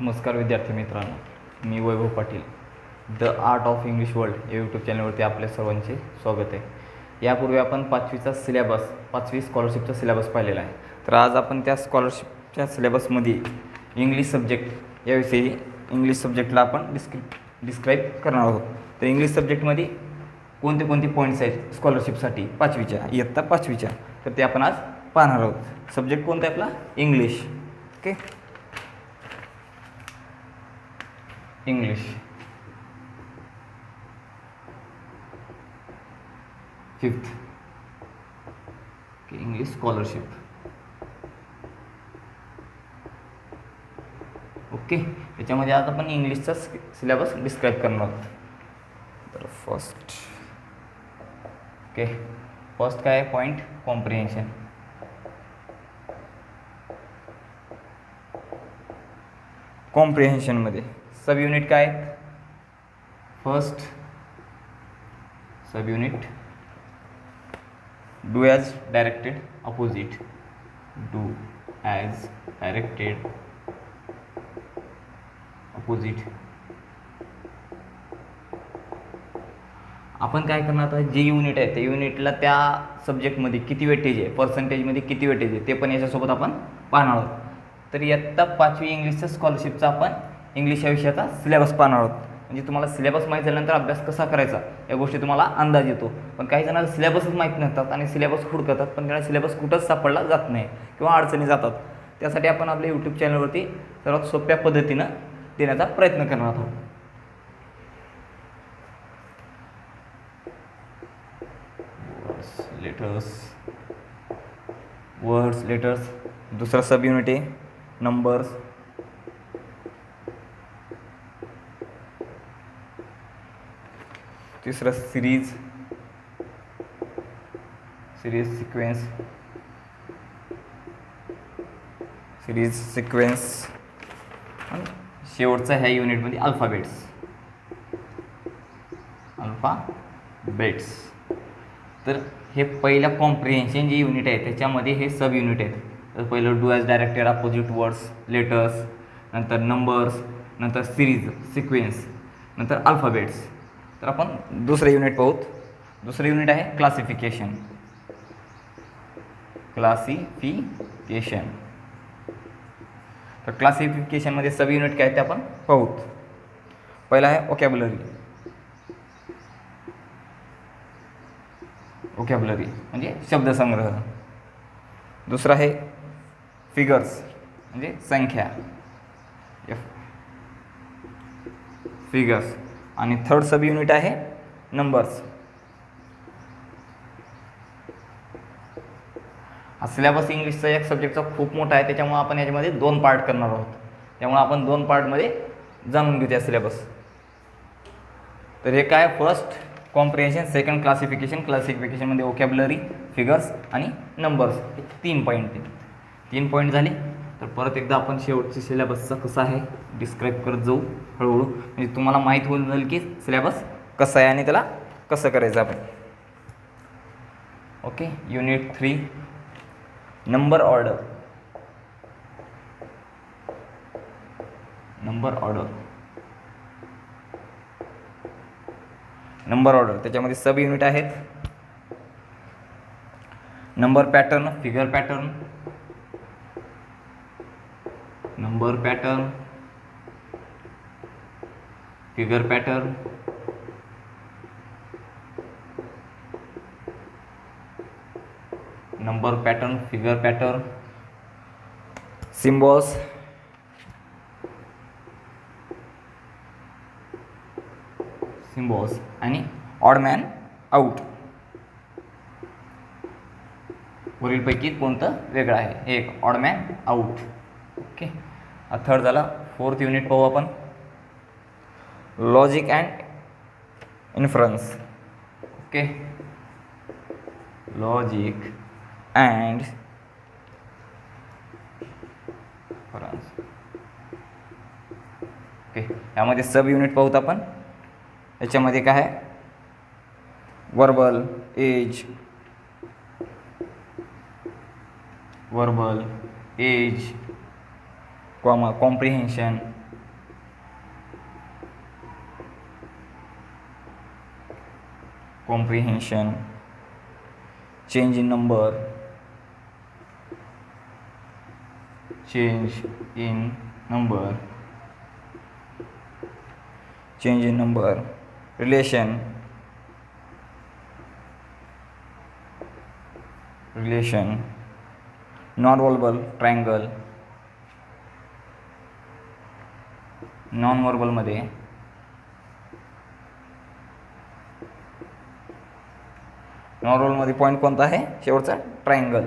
नमस्कार विद्यार्थी मित्रांनो, मी Vaibhav Patil. The art of English world या यूट्यूब चॅनलवरती आपल्या सर्वांचे स्वागत आहे. यापूर्वी आपण 5वीचा सिलेबस 5वी स्कॉलरशिपचा सिलेबस पाहिलेला आहे. तर आज आपण त्या स्कॉलरशिपच्या सिलेबसमध्ये इंग्लिश सब्जेक्ट याविषयी इंग्लिश सब्जेक्टला आपण डिस्क्राईब करणार आहोत. तर इंग्लिश सब्जेक्टमध्ये कोणते कोणते पॉईंट्स आहेत स्कॉलरशिपसाठी इयत्ता 5वीच्या, तर ते आपण आज पाहणार आहोत. सब्जेक्ट कोणता आहे आपला? English. Okay, English. Fifth English scholarship. Okay, याच्यामध्ये आज आपण इंग्लिशचा सिलेबस डिस्क्राईब करणार आहोत. तर फर्स्ट काय आहे पॉईंट? कॉम्प्रिहेन्शन. कॉम्प्रिहेन्शनमध्ये सब युनिट काय आहेत? First sub unit do as directed opposite. Do as directed opposite. आपण काय करणार आहोत? जे युनिट आहे त्या युनिटला त्या सब्जेक्टमध्ये किती वेटेज आहे, पर्सेंटेजमध्ये किती वेटेज आहे, ते पण याच्यासोबत आपण पाहणार आहोत. तर इयत्ता 5वी इंग्लिशच्या स्कॉलरशिपचा आपण इंग्लिश या विषयाचा सिलेबस पाहणार आहोत. म्हणजे तुम्हाला सिलेबस माहीत झाल्यानंतर अभ्यास कसा करायचा या गोष्टी तुम्हाला अंदाज येतो. पण काही जणांना सिलेबसच माहीत नसतात आणि सिलेबस हुडकतात, पण त्याला सिलेबस कुठंच सापडला जात नाही किंवा अडचणी जातात. त्यासाठी आपण आपल्या यूट्यूब चॅनलवरती सर्वात सोप्या पद्धतीनं देण्याचा प्रयत्न करणार आहोत. Words letters. दुसरा सब युनिट आहे नंबर्स. तिसरा सिरीज सिक्वेन्स. आणि शेवटचा ह्या युनिटमध्ये अल्फाबेट्स. तर हे पहिल्या कॉम्प्रिहेन्शन जे युनिट आहे त्याच्यामध्ये हे सब युनिट आहेत. तर पहिलं do as directed opposite words letters, नंतर नंबर्स, नंतर सिरीज सिक्वेन्स, नंतर अल्फाबेट्स. तर आपण दुसरं युनिट पाहूत. दुसरं युनिट आहे क्लासिफिकेशन. तर क्लासिफिकेशनमध्ये सब युनिट काय ते आपण पाहूत. पहिला आहे ओकॅब्युलरी म्हणजे शब्दसंग्रह. दुसरा आहे फिगर्स म्हणजे संख्या, फिगर्स. आणि थर्ड सब युनिट आहे नंबर्स. हा सिलेबस इंग्लिशचा एक सब्जेक्टचा खूप मोठा आहे, त्याच्यामुळे आपण याच्यामध्ये 2 पार्ट करणार आहोत. त्यामुळे आपण 2 पार्टमध्ये जाणून घेऊ त्या सिलेबस. तर हे काय? First comprehension, second classification. क्लासिफिकेशनमध्ये ओकॅब्युलरी, फिगर्स आणि नंबर्स हे 3 पॉईंट झाले. तर परत एकदा आपण शेवटची सिलेबसचा कसा आहे डिस्क्राईब करत जाऊ हळूहळू, म्हणजे तुम्हाला माहीत होऊन जाईल की सिलेबस कसं आहे आणि त्याला कसं करायचं आपण. Okay, unit 3 number order. त्याच्यामध्ये सब युनिट आहेत number pattern, figure pattern, figure pattern, number pattern, figure pattern, symbols, आणि ऑड मॅन आउट. वरीलपैकी कोणतं वेगळं आहे? एक ऑड मॅन आउट. ओके, हा थर्ड झाला. फोर्थ युनिट पाहू आपण logic and inference. Okay, logic and inference. Okay, यामध्ये सब युनिट पाहूत आपण. याच्यामध्ये काय आहे? Verbal age, verbal, age, comprehension, comprehension, change in number, change in number, relation, non-verbal triangle, non-verbal मध्ये पॉईंट कोणता आहे शेवटचा ट्रायंगल.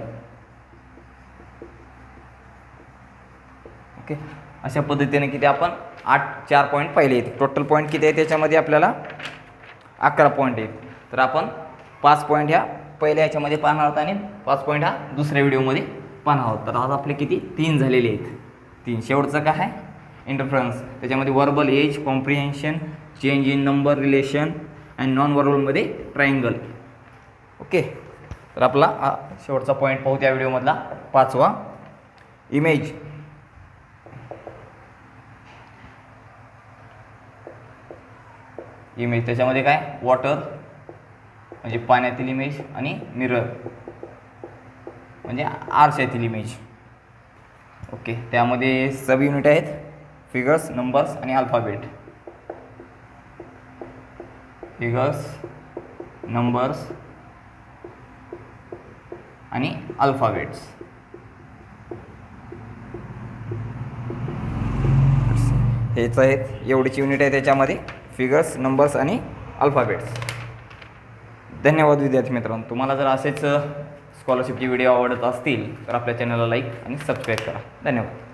ओके, अशा पद्धतीने किती आपण 4 पॉईंट पाहिले आहेत. टोटल पॉईंट किती आहे त्याच्यामध्ये आपल्याला 11 पॉईंट आहेत. तर आपण 5 पॉईंट ह्या पहिल्या ह्याच्यामध्ये पाहणार आहोत आणि 5 पॉईंट हा दुसऱ्या व्हिडिओमध्ये पाहणार आहोत. तर आज आपले किती 3 झालेले आहेत. 3 शेवटचं काय आहे इंटरफरन्स, त्याच्यामध्ये verbal, age, comprehension, change in number, relation and non वर्बलमध्ये ट्रायंगल. ओके, तर आपला शेवटचा पॉईंट पाहू त्या व्हिडिओमधला 5वा, इमेज. त्याच्यामध्ये काय वॉटर म्हणजे पाण्यातील इमेज आणि मिरर म्हणजे आरशातील इमेज. ओके, त्यामध्ये सब युनिट आहेत फिगर्स, नंबर्स आणि अल्फाबेट. फिगर्स, नंबर्स आणि अल्फाबेट्स. हेच आहेत, एवढीच युनिट आहे त्याच्यामध्ये, फिगर्स, नंबर्स आणि अल्फाबेट्स. धन्यवाद विद्यार्थी मित्रांनो. तुम्हाला जर असेच स्कॉलरशिपचे व्हिडिओ आवडत असतील तर आपल्या चॅनलला लाईक आणि सबस्क्राईब करा. धन्यवाद.